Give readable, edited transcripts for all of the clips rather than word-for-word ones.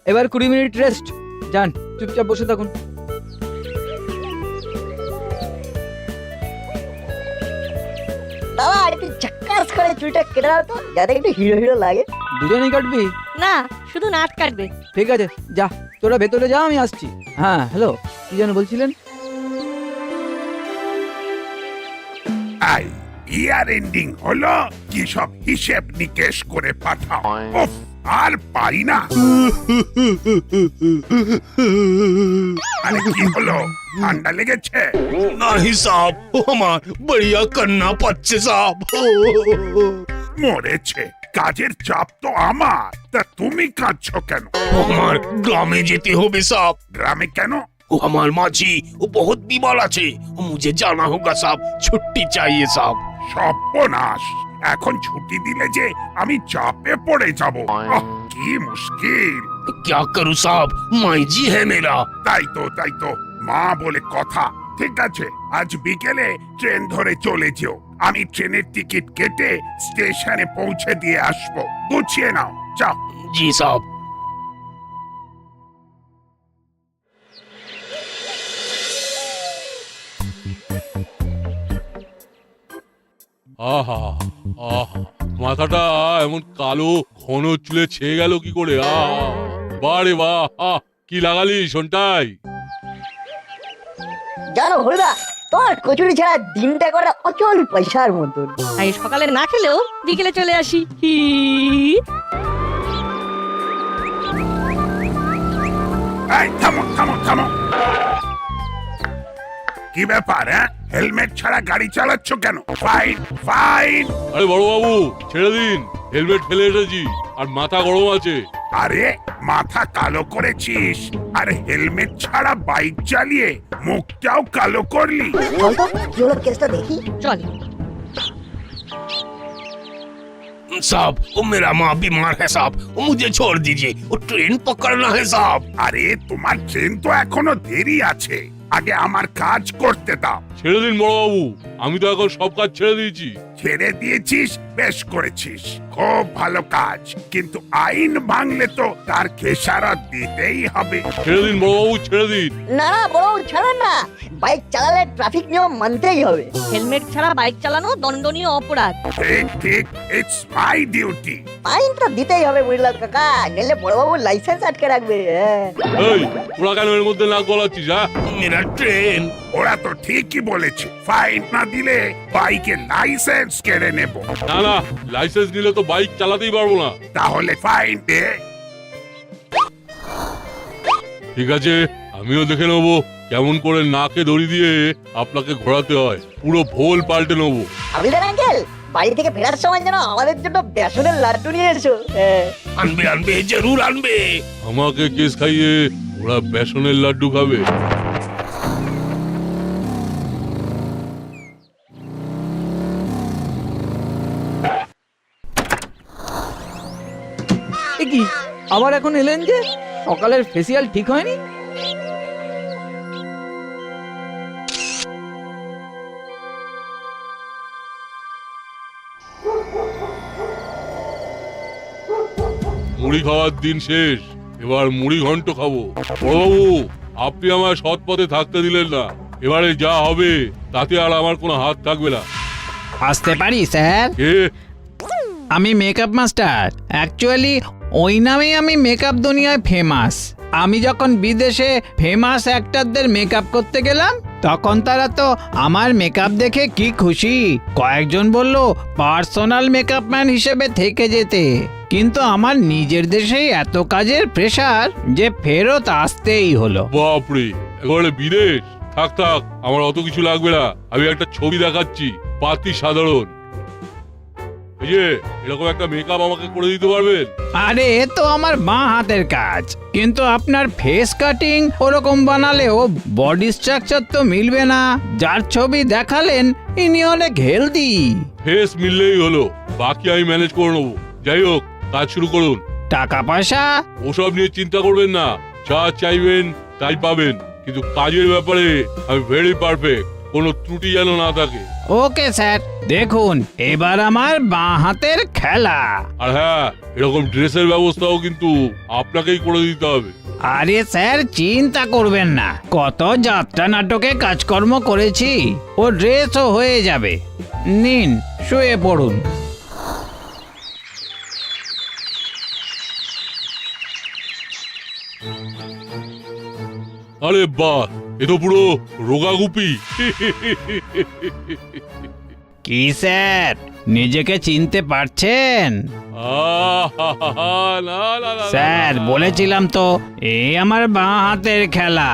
এবার 20 minute rest. যান, চুপচাপ বসে থাকুন। বাবা একটু ঝাক্কাস করে চুলটা কেটে দাও তো, যাতে একটু হিরো হিরো লাগে। দুজনেই কাটবি? না, শুধু নাট কাটবে। ঠিক আছে, যা তোরা ভেতরে যা, আমি আসছি। হ্যাঁ হ্যালো, কি যেন বলছিলেন? ইয়ার এন্ডিং হলো কি সব হিসেব নিকেশ করে পাঠাও। উফ, আর পারি না। আরে কি হলো, ঠান্ডা লেগেছে? नहीं साहब, वो हमार बढ़िया करना पच्चे साहब। মরেছে, কাজের চাপ তো আমার, তা তুমি কাঁদছো কেন? हमार ग्रामे जेते होबे साहब। গ্রামে কেন? वो हमार माची वो बहुत बीमार আছে, मुझे जाना होगा साहब, छुट्टी चाहिए साहब। সর্বনাশ, এখন ছুটি দিলে যে আমি চাপে পড়ে যাব। কি মুশকিল। क्या करूं साहब, माई जी है मेरा। তাই তো মা বলে কথা। ঠিক আছে, আজ বিকেলে ট্রেন ধরে চলে যেও। আমি ট্রেনের টিকিট কেটে স্টেশনে পৌঁছে দিয়ে আসবো। গুছিয়ে নাও, যাও। जी साहब। আহা আহা, মাথাটা এমন কালো ঘন চুলে ছেয়ে গেল কি করে? বারে বাহ, কি লাগালি শোনটাই? জানো হলদা, তোমার কচুরি ছাড়া দিনটা করে অচল পয়সার মতন। তাই সকালে না খেলেও বিকেলে চলে আসি। হি এই থামো থামো থামো। কি ব্যাপার? হেলমেট ছাড়া গাড়ি চালাচ্ছ কেন? Fine fine. আরে বড় বাবু, ছেড়ে দিন, হেলমেট ফেলে এসেছি আর মাথা গরম আছে। আরে মাথা কালো করেছিস, আর হেলমেট ছাড়া বাইক চালিয়ে মুখটাও কালো করলি। বলতো কি হলো কেসটা দেখি। চল। साहब वो मेरा माँ बीमार है साहब, वो मुझे छोड़ दीजिए, वो ट्रेन पकड़ना है साहब। আরে তোমার ট্রেন তো এখনো দেরি আছে, আগে আমার কাজ করতে দাও। ছেড়ে দিন বড় বাবু, আমি তো এখন সব কাজ ছেড়ে দিয়েছি। ছেড়ে দিয়েছিস, বেশ করেছিস, খুব ভালো কাজ, কিন্তু আইন ভাঙলে তো তার খেসারত দিতেই হবে। ছেড়ে দিন বড় বাবু, ছেড়ে দিন। না না বড় ছাড়েন না, বাইক চালালে ট্রাফিক নিয়ম মানতেই হবে। হেলমেট ছাড়া বাইক চালানো দণ্ডনীয় অপরাধ। ঠিক ঠিক, ইটস মাই ডিউটি। আইন তো দিতেই হবে বুঝলাম কাকা, নইলে বড়বাবুর লাইসেন্স আটকে রাখবে। এই তোরা কেন এর মধ্যে নাক গলাচ্ছিস? मेरा ट्रेन। ওরা তো ঠিকই বলেছে, ফাইন না দিলে বাইকের লাইসেন্স কেড়ে নেব। না না, লাইসেন্স নিলে তো বাইক চালাতেই পারবো না। তাহলে ফাইন দে। ঠিক আছে, আমিও দেখে নেবো কেমন করে নাকে দড়ি দিয়ে আপনাকে ঘোরাতে হয়, পুরো ভোল পাল্টে নেবো। আবিদার আঙ্কেল, বাড়ি থেকে ফেরার সময় যেন আমাদের জন্য বেসনের লাড্ডু নিয়ে এসো। अनबे अनबे जरूर अनबे। আমাকে কেস খাইয়ে ওরা বেসনের লাড্ডু খাবে। এ কি, আবার এখন এলেন যে? সকালের ফেসিয়াল ঠিক হয়নি? মুড়ি খাওয়ার দিন শেষ, এবার মুড়ি ঘন্ট খাবো। বড়বাবু, আপনি আমার সৎ পথে থাকতে দিলেন না, এবারে যা হবে তাতে আর আমার কোনো হাত থাকবে না। আসতে পারি স্যার? কে? আমি মেকআপ মাস্টার। অ্যাকচুয়ালি ওই নামেই আমি মেকআপ দুনিয়ায় ফেমাস। আমি যখন বিদেশে ফেমাস অ্যাক্টরদের মেকআপ করতে গেলাম, তখন তারা তো আমার মেকআপ দেখে কি খুশি। কয়েকজন বলল পার্সোনাল মেকআপ ম্যান হিসেবে থেকে যেতে। কিন্তু আমার নিজের দেশেই এত কাজের প্রেসার যে ফেরত আসতেই হলো। বাপরে, এবারে বিদেশ? থাক থাক, আমার অত কিছু লাগবে না, আমি একটা ছবি দেখাচ্ছি, পাতি সাধারণ। এই যে এরকম একটা মেকআপ আমাকে করে দিতে পারবেন? আরে এ তো আমার বাঁ হাতের কাজ, কিন্তু আপনার ফেস কাটিং ওরকম বানালেও বডি স্ট্রাকচার তো মিলবে না। যার ছবি দেখালেন ইনি অনেক হেলদি। ফেস মিললেই হলো, বাকি আমি ম্যানেজ করে নেবো। যাই হোক, কাজ শুরু করুন। টাকা পয়সা ওসব নিয়ে চিন্তা করবেন না, যা চাইবেন তাই পাবেন, কিন্তু কাজের ব্যাপারে আমি ভেরি পারফেক্ট। কোনো ত্রুটি যেন না থাকে। ওকে স্যার, দেখুন এবার আমার বাঁ হাতের খেলা। আর হ্যাঁ, এরকম ড্রেসের ব্যবস্থাও কিন্তু আপনাকেই করে দিতে হবে। আরে স্যার চিন্তা করবেন না, কত যাত্রা নাটকে কাজকর্ম করেছি, ও ড্রেসও হয়ে যাবে। নিন শুয়ে পড়ুন। আরে বাহ, এ তো পুরো রোগাগুপি। কি স্যার নিজেকে চিনতে পারছেন? আহাহাহা, না না না, স্যার বলেছিলাম তো, এই আমার বাঁ হাতের খেলা।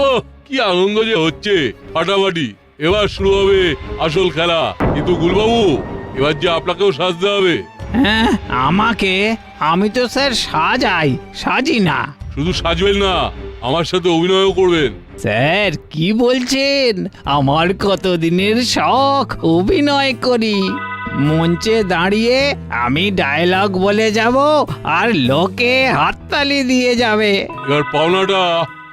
ও কি আনন্দ যে হচ্ছে, ফাটাফাটি। এবার শুরু হবে আসল খেলা। কিন্তু গুলবাবু, এবার যে আপনাকেও সাজতে হবে। হ্যাঁ আমাকে? আমি তো স্যার সাজি না। শুধু সাজবেন না, আমার সাথে অভিনয়ও করবেন। স্যার কি বলছেন? আমার কতদিনের শখ অভিনয় করি। মঞ্চে দাঁড়িয়ে আমি ডায়লগ বলে যাব আর লোকে হাততালি দিয়ে যাবে। এবার পাওনাটা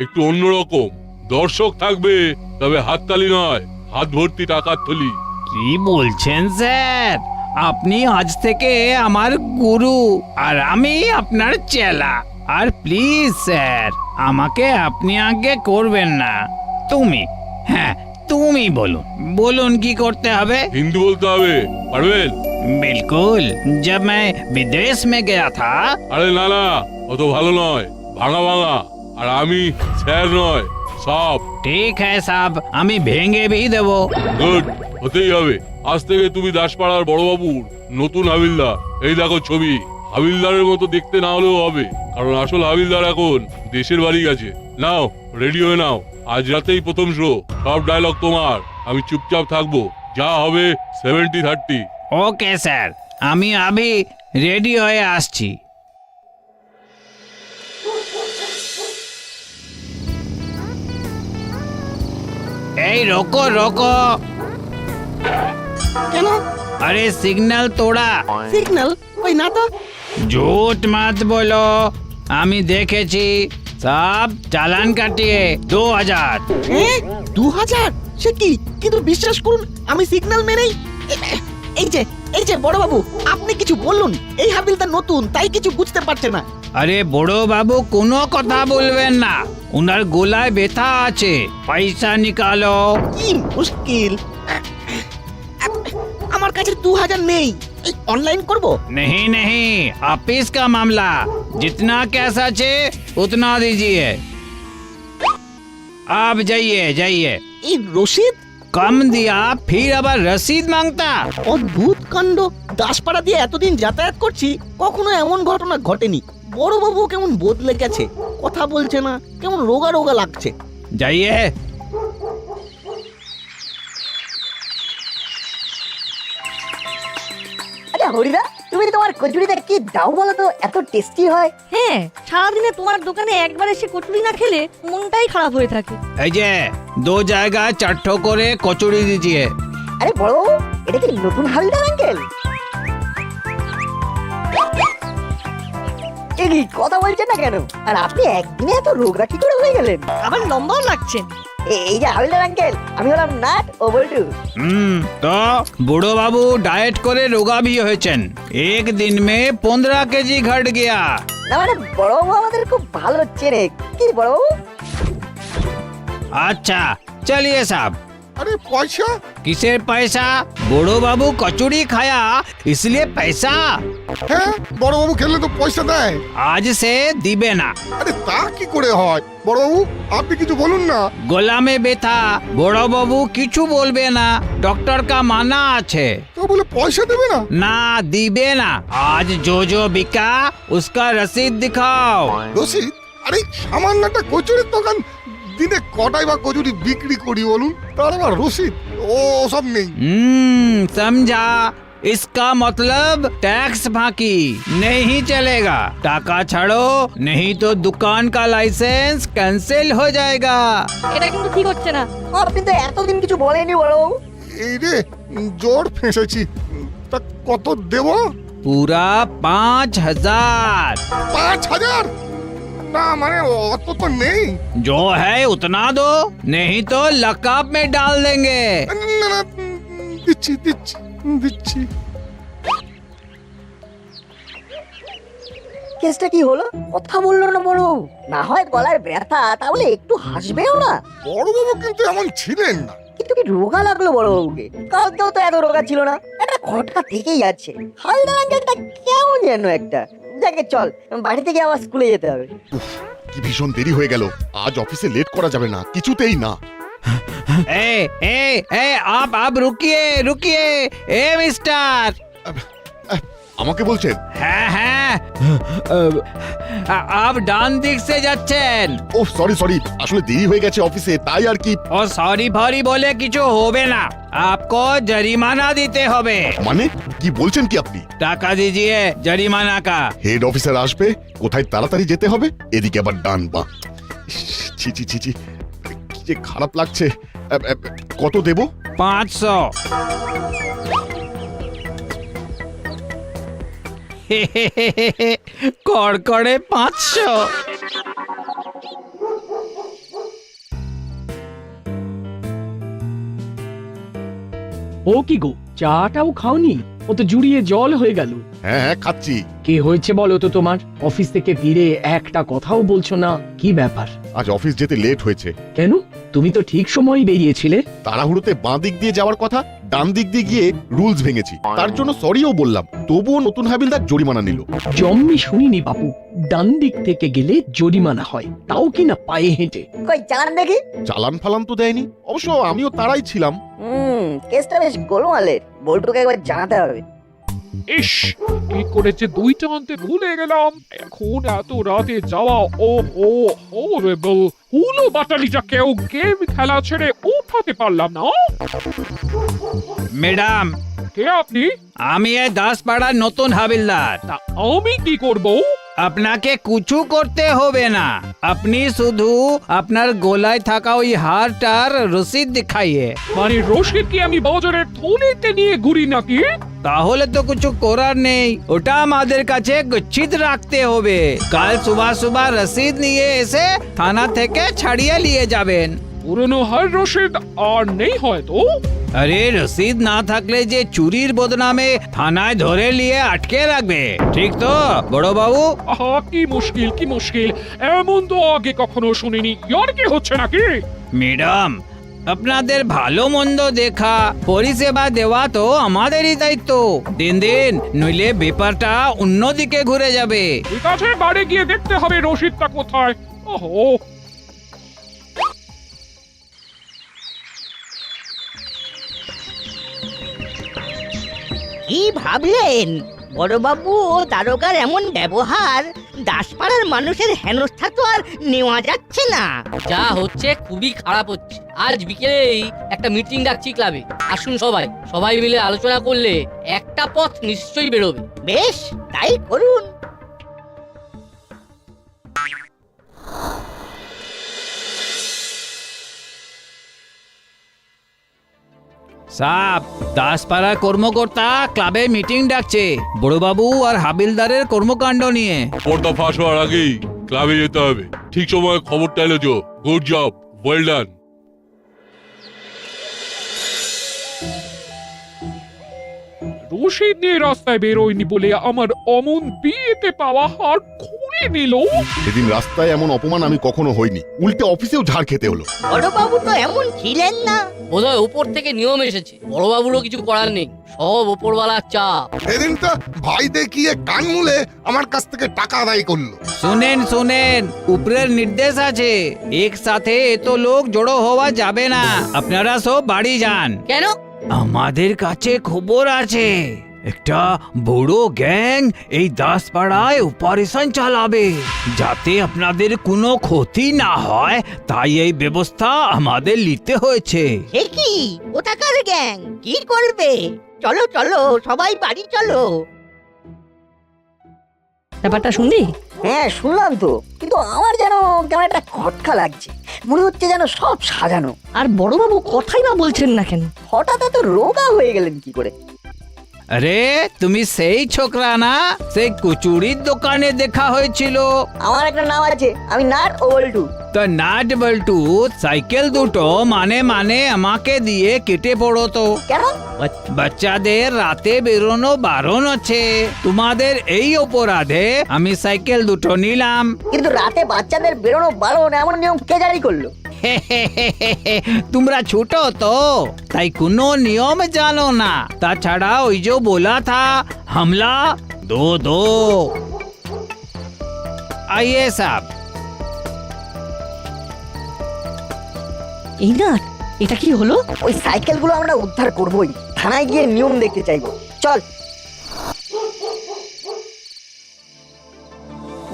একটু অন্যরকম। দর্শক থাকবে, তবে হাততালি নয়, হাত ভর্তি টাকার থলি। কি বলছেন স্যার? আপনি আজ থেকে আমার গুরু আর আমি আপনার চেলা। আর প্লিজ স্যার, আমাকে আপনি আগে করবেন না, তুমি। হ্যাঁ তুমি বলুন কি করতে হবে? হিন্দি বলতে হবে, পারবেন? बिल्कुल, जब मैं विदेश में गया था। আরে না না, অত ভালো নয়, ভাঙা ভাঙা। আর আমি স্যার নয়, সব। ठीक है साहब, আমি ভেঙে भी দেবো। গুড, হতেই হবে। আজ থেকে তুমি দাসপাড়ার বড়বাবুর নতুন হাবিলদার। এই দেখো ছবি। হাবিলদারের মতো দেখতে না হলেও হবে, কারণ আসল হাবিলদার এখন দেশের বাড়ি গেছে। নাও রেডি হয়ে নাও, আজ রাতেই প্রথম শো। সব ডায়লগ তোমার, আমি চুপচাপ থাকবো। যা হবে 70-30। ওকে স্যার, আমি আভি রেডি হয়ে আসছি। এই রোকো রোকো। কেন? अरे सिग्नल तोड़ा। সিগন্যাল ওই না তো। झूठ मत बोलो, আমি দেখেছি। সব চালান কাটিয়ে 2000। 2000? সে কি? কিন্তু বিশ্বাস করুন আমি সিগন্যাল মেনেই। এই যে বড় বাবু, আপনি কিছু বলুন। এই হাবিলদার নতুন, তাই কিছু বুঝতে পারছে না। আরে বড় বাবু কোনো কথা বলবেন না, উনার গলায় ব্যথা আছে। পয়সা নিকালো। কি মুশকিল, আমার কাছে 2000 নেই। এই অনলাइन করব? नहीं नहीं, ऑफिस का मामला। जितना कैश আছে उतना दीजिए। आप जाइए जाइए। এই রশিদ? कम दिया फिर আবার রসিদ মাংতা। অদ্ভুত কাণ্ড। দাসপাড়া দিয়ে এতদিন যাতায়াত করছি, কখনো এমন ঘটনা ঘটেনি। বড় বাবু কেমন বদলে গেছে, কথা বলছে না, কেমন রোগা রোগা লাগছে। जाइए। আচ্ছা হরিদা, তুমি তোমার কচুরিটা কি দাও বলো তো, এত টেস্টি হয়। হ্যাঁ, সারাদিনে তোমার দোকানে একবার এসে কচুরি না খেলে মনটাই খারাপ হয়ে থাকে। এই যে 2 জায়গায় 4 ঠো করে কচুরি দিজিয়ে। আরে বড় বাবু, এটা কি নতুন হাবিলদার আঙ্কেল? এই কথা বলছেন না কেন? আর আপনি একদিনে এত রোগা কি করে হয়ে গেলেন? আবার লম্বাও লাগছেন। এই যে হাবিলদার আঙ্কেল, আমি হলাম নাট ও বল্টু। তো বুড়ো বাবু ডায়েট করে রোগা भी হয়েছেন। एक दिन में 15 কেজি ঘট গয়া। না মানে বড় বাবু আমাদের খুব ভালো চেনে। কি বড় বাবু? अच्छा चलिए साहब। अरे पैसा? किसे पैसा? बुढ़ो बाबू कचौड़ी खाया इसलिए पैसा। হ্যাঁ, বড়বাবু খেলে তো পয়সা দেয়। आज से दिबे ना। আরে তা কি করে হয়? বড়বাবু আপনি কিছু বলুন না। गोला में बेथा बड़ो बाबू किचु बोलबे ना, डॉक्टर का माना আছে। তো বলে পয়সা দেবে না? ना दिबे ना। आज जो बिका उसका रसीद दिखाओ। রসিদ? আরে সামান্য একটা কচুরির দোকান, দিনে কটাই বা কচুরি বিক্রি করি বলুন? তার আবার রসিদ ও সব নেই। समझा। इसका मतलब टैक्स बाकी नहीं चलेगा। टाका ছাড়ো, नहीं तो दुकान का लाइसेंस कैंसिल हो जाएगा। এটা কিন্তু ঠিক হচ্ছে না। আপনি তো এতদিন কিছু বলেনি বড় বাবু। এই রে, জোর ফেঁসেছি। তা কত দেব? पूरा 5000। 5000? না মানে অত তো নেই। जो है उतना दो, नहीं तो लकाब में डाल देंगे। না না দিচ্ছি দিচ্ছি দিচ্ছি। কেসটা কি হলো? কথা বললো না বড়, না হয় গলায় ব্যথা, তাহলে একটু হাসবেও না। বড়বাবু কিন্তু এমন ছিলেন না। কিন্তু কি রোগা লাগলো বড় বাবুকে? কালকেও তো এত রোগা ছিল না, একটা খটকা থেকেই যাচ্ছে। হালদার আঙ্কেলটা কেমন যেন একটা। যাকে চল, বাড়ি থেকে আবার স্কুলে যেতে হবে। কি ভীষণ দেরি হয়ে গেল, আজ অফিসে লেট করা যাবে না, কিছুতেই না। ए ए ए आप रुकिए रुकिए, ए मिस्टर। আমাকে বলছেন? হ্যাঁ হ্যাঁ, आप ডান দিক से যাচ্ছেন। ও সরি সরি, আসলে দেরি হয়ে গেছে অফিসে, তাই আর কি। ও সরি ফরি বলে কিছু হবে না, आपको জরিমানা দিতে হবে। মানে কি বলছেন কি আপনি? টাকা দিজিয়ে জরিমানা কা। হেড অফিসার আসবে, কোথায় তাড়াতাড়ি যেতে হবে, এদিকে আবার ডান বা। ছি ছি ছি ছি, কি যে খারাপ লাগছে। কত দেব? 500। কড়কড়ে 500। ও কি গো, চাটাও খাওনি? ও তো জুড়িয়ে জল হয়ে গেল। হ্যাঁ হ্যাঁ খাচ্ছি। কি হয়েছে বলো তো তোমার? অফিস থেকে ফিরে একটা কথাও বলছো না, কি ব্যাপার? আজ অফিস যেতে লেট হয়েছে। কেন? তুমি তো ঠিক সময় বেরিয়েছিলে। তাড়াহুড়োতে বাঁ দিক দিয়ে যাওয়ার কথা, ডান দিক দিয়ে গিয়ে রুলস ভেঙেছি, তার জন্য সরিও বললাম, তবুও নতুন হাবিলদার জরিমানা নিল। জম্মি শুনিনি বাপু, ডান দিক থেকে গেলে জরিমানা হয়, তাও কি না পায়ে হেঁটে। কই চালান দেখি। চালান ফালান তো দেয়নি, অবশ্য আমিও তাড়াই ছিলাম। কেসটা বেশ গোলমালের, বল্টুকে একবার জানাতে হবে। ইস, কি করেছে দুইটা আনতে ভুলে গেলাম। এখন এত রাতে যাওয়া, ও ও হরিবল। হুলো বাটালিটা কেউ গেম খেলা ছেড়ে উঠাতে পারলাম না। ম্যাডাম, কে আপনি? আমি এই 10 পাড়ার নতুন হাবিলদার। তা আমি কি করব? আপনাকে কিছু করতে হবে না, আপনি শুধু আপনার গলায় থাকা ওই হারটার রসিদ দেখাইয়ে। মানে রশিদ কি আমি বাজারের থলিতে নিয়ে ঘুরি নাকি? তাহলে তো কিছু করার নেই, ওটা আমাদের কাছে গচ্ছিত রাখতে হবে। কাল সুবহ সুবহ রসিদ নিয়ে এসে থানা থেকে ছাড়িয়ে নিয়ে যাবেন। পুরনো হার রশিদ আর নেই হয়তো। আরে রসিদ না থাকলে যে চুরির বদনামে থানায় ধরে নিয়ে আটকে রাখবে, ঠিক তো বড় বাবু? আহা, কি মুশকিল কি মুশকিল, এমন তো আগে কখনো শুনিনি। ইয়ার কি হচ্ছে নাকি? ম্যাডাম, আপনাদের ভালো মন্দ দেখা পরিষেবা দেওয়া তো আমাদেরই দায়িত্ব। দিন দিন নইলে ব্যাপারটা অন্যদিকে ঘুরে যাবে। ঠিক আছে, বাড়ি গিয়ে দেখতে হবে রশিদটা কোথায়। ওহো, কি ভাবলেন বড়বাবু? ও দারোগার এমন ব্যবহার, দাসপাড়ার মানুষের হেনস্থা তো আর নেওয়া যাচ্ছে না। যা হচ্ছে খুবই খারাপ হচ্ছে। আজ বিকেলেই একটা মিটিং ডাকছি ক্লাবে, আসুন সবাই। সবাই মিলে আলোচনা করলে একটা পথ নিশ্চয়ই বেরোবে। বেশ, তাই করুন। সাব, দাসপাড়ার কর্মকর্তা ক্লাবে মিটিং ডাকছে বড়বাবু আর হাবিলদারের কর্মকাণ্ড নিয়ে। পর্দা ফাঁস হওয়ার আগেই ক্লাবে যেতে হবে। ঠিক সময় খবরটা এলো। Joe, good job, well done. Rashid নিয়ে রাস্তায় বেরোয়নি বলে আমার অমন বিয়েতে পাওয়া হার খুলে নিল। সেদিন রাস্তায় এমন অপমান আমি কখনো হইনি, উল্টে অফিসেও ঝাড় খেতে হলো। বড়বাবু তো এমন ছিলেন না। বোধহয় উপর থেকে নিয়ম এসেছে, বড়বাবুরও কিছু করার নেই, সব ওপরওয়ালার চাপ। সেদিন তো ভাই দেখিয়ে কান মুলে আমার কাছ থেকে টাকা আদায় করলো। শুনেন শুনেন, উপরের নির্দেশ আছে, একসাথে এত লোক জড়ো হওয়া যাবে না। আপনারা সব বাড়ি যান। কেন? আমাদের কাছে খবর আছে, একটা বড় গ্যাং এই দাসপাড়ায় অপারেশন চালাবে, যাতে আপনাদের কোনো ক্ষতি না হয়, তাই এই ব্যবস্থা আমাদের নিতে হয়েছে। এ কি কোথাকার গ্যাং? কি করবে? চলো চলো, সবাই বাড়ি চলো। ব্যাপারটা শুনলি? হ্যাঁ শুনলাম তো, কিন্তু আমার যেন কেমন একটা খটকা লাগছে, মনে হচ্ছে যেন সব সাজানো। আর বড়বাবু কথাই বা বলছেন না কেন? হঠাৎ এত রোগা হয়ে গেলেন কি করে? আরে তুমি সেই ছোকরা না, সেই কচুরির দোকানে দেখা হয়েছিল। আমার একটা নাম আছে, আমি নাট ও বল্টু। তো নাট বল্টু সাইকেল দুটো মানে আমাকে দিয়ে কেটে পড়ো তো। কেন? বাচ্চাদের রাতে বেরোনো বারণ আছে, তোমাদের এই অপরাধে আমি সাইকেল দুটো নিলাম। কিন্তু রাতে বাচ্চাদের বেরোনো বারণ এমন নিয়ম কে জারি করলো? তোমরা ছোট তো, তাই কোনো নিয়ম জানো না। তাছাড়া ওই যে बोला था हमला दो आइए साहब। এই না, এটা কি হলো? ওই সাইকেলগুলো আমরা উদ্ধার করবই, থানায় গিয়ে নিয়ম দেখতে চাইবো। চল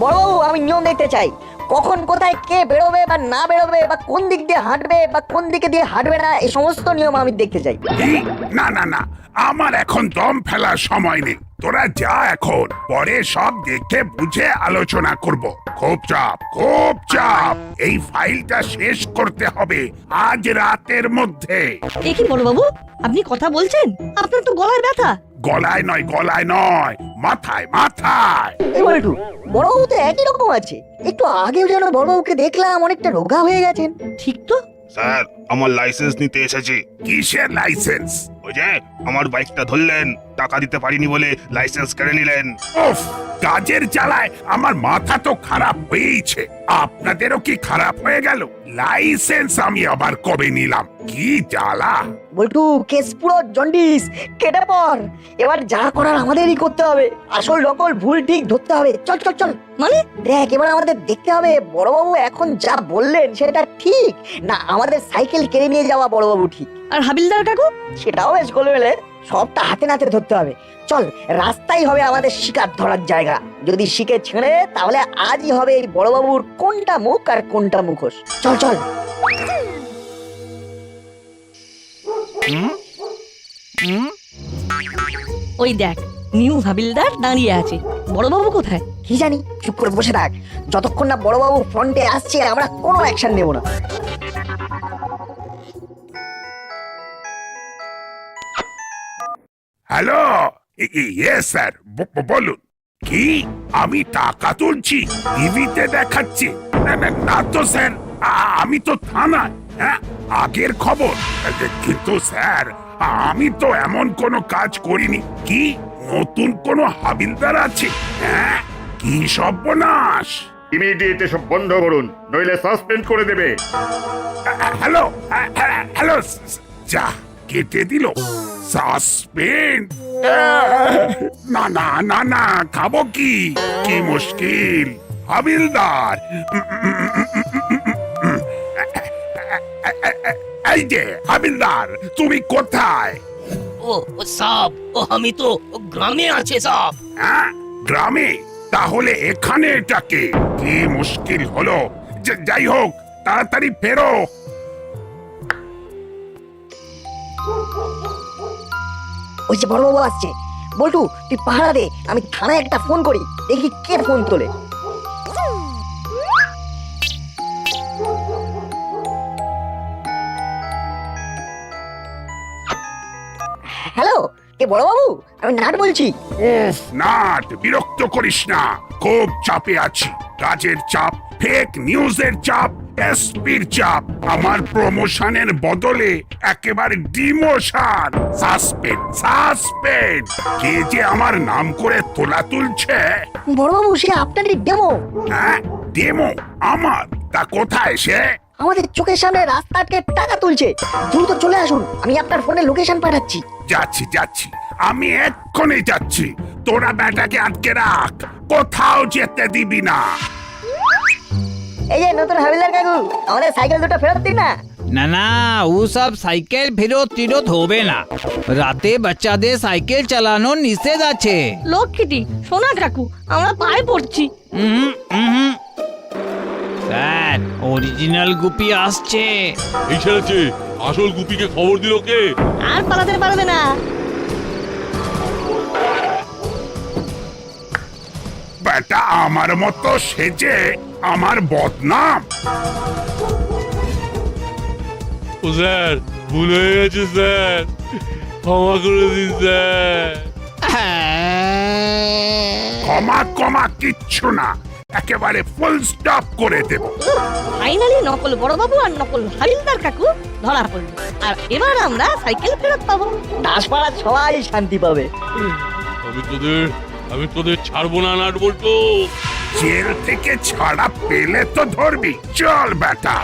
বড়বাবু, আমি নিয়ম দেখতে চাই। কখন কোথায় কে বেরোবে বা না বেরোবে, বা কোন দিক দিয়ে হাঁটবে বা কোন দিকে দিয়ে হাঁটবে না, এই সমস্ত নিয়ম আমি দেখতে চাই। কি? না না না, আমার এখন দম ফেলার সময় নেই। তোরা যা, এখন পরে সব দেখে বুঝে আলোচনা করব। খুব চাপ। এই ফাইলটা শেষ করতে হবে আজ রাতের মধ্যে। এ কি বড়বাবু, আপনি কথা বলছেন? আপনার তো গলায় ব্যথা। গলায় নয়, মাথায়। এই বল্টু, বড়বাবু তো একই রকম আছে। একটু আগেও যেন বড়বাবুকে দেখলাম অনেকটা রোগা হয়ে গেছেন। ঠিক তো। স্যার, আমার লাইসেন্স নিতে এসেছি। কিসের লাইসেন্স? ওই যে আমার বাইকটা ধরলেন, টাকা দিতে পারিনি বলে লাইসেন্স কেড়ে নিলেন। উফ, কাজের জ্বালায় আমার মাথা তো খারাপ হয়েইছে। আপনাদেরও কি খারাপ হয়ে গেল? লাইসেন্স আমি আবার কবে নিলাম? কি জ্বালা! বল্টু, কেস পুরো জন্ডিস, কেটে পর। এবার যা করার আমাদেরই করতে হবে। আসল নকল ভুল ঠিক ধরতে হবে। চল। মানে দেখ, এবার আমাদের দেখতে হবে বড়বাবু এখন যা বললেন সেটা ঠিক না আমাদের সাইকেল কেড়ে নিয়ে যাওয়া বড়বাবু ঠিক। আর হাবিলদার কাকু? সেটাও বেশ গোলমেলে, সবটা হাতে নাতে ধরতে হবে। চল, রাস্তাই হবে আমাদের শিকার ধরার জায়গা। যদি শিকে ছেড়ে, তাহলে আজই হবে এই বড়বাবুর কোনটা মুখ আর কোনটা মুখোশ। চল। ওই দেখ, নিউ হাবিলদার দাঁড়িয়ে আছে। বড়বাবু কোথায়? কি জানি, চুপ করে বসে থাক। যতক্ষণ না বড়বাবু ফ্রন্টে আসছে আমরা কোনো অ্যাকশন নেব না। হ্যালো, ইয়েস স্যার, বলুন। কি? আমি টাকা তুলছি? টিভিতে দেখাচ্ছে? না তো স্যার, আমি তো থানায়। হ্যাঁ, আগের খবর। কিন্তু স্যার, আমি তো এমন কোনো কাজ করিনি। কি নতুন কোনো হাবিলদার আছে? হ্যাঁ, কি সর্বনাশ! ইমিডিয়েট এসব বন্ধ করুন, নইলে সাসপেন্ড করে দেবে। হ্যালো, যা কেটে দিল। সাসপেন্ড? না, খাবো কি মুশকিল। হাবিলদার, এই যে হাবিলদার, তুমি কোথায়? ও সব, আমি তো গ্রামে আছে সব। হ্যাঁ, গ্রামে? তাহলে এখানে এটাকে কি মুশকিল হলো। যাই হোক, তাড়াতাড়ি ফেরো। ওই যে বড়বাবু আসছে। বল্টু, তুই পাহারা দে, আমি থানায় একটা ফোন করি, দেখি কে ফোন তোলে। হ্যালো, কে বড়বাবু? আমি নাট বলছি। উফ, নাট, বিরক্ত করিস না। খুব চাপে আছি। কাজের চাপ, ফেক নিউজের চাপ, এসপির চাপ। আমার প্রমোশনের বদলে একেবারে ডিমোশন। সাসপেন্ড। কে যে আমার নাম করে তোলা তুলছে। বড়বাবু, সে আপনারই ডেমো। হ্যাঁ, ডেমো আমার? তা কোথায় সে? আমাদের চোখের সামনে রাস্তা আটকে টাকা তুলছে। দ্রুত চলে আসুন, আমি আপনার ফোনে লোকেশন পাঠাচ্ছি। যাচ্ছি, আমি এক্ষুনি যাচ্ছি। তোরা ব্যাটাকে আটকে রাখ, কোথাও যেতে দিবি না। এই যে নতুন হাবিলদার কাকু, আমাদের সাইকেল দুটো ফেরত দিন না। না, ও সব সাইকেল ফেরত হবে না। রাতে বাচ্চাদের সাইকেল চালানো নিষেধ আছে। লক্ষ্মীটি, সোনা কাকু, আমরা পায়ে পড়ছি। স্যার, অরিজিনাল গুপি আসছে। এই ছেড়েছে, আসল গুপিকে খবর দিল কে? আর পালাতে পারবে না। বেটা আমার মতো সেজে আমার বদনাম। ও স্যার, ভুল হয়ে গেছে স্যার, ক্ষমা করে দিন স্যার। কমা কমা কিচ্ছু না, একেবারে ফুল স্টপ করে দেব। ফাইনালি নকল বড়বাবু আর নকল হাবিলদার কাকু ধরা পড়লো, আর এবার আমরা সাইকেল ফেরত পাবো। দাসপাড়ার সবাই শান্তি পাবে। আমি তোদের ছাড়বো না, নাট বল্টু। জেল থেকে ছাড়া পেলে তো ধরবি, চল বেটা।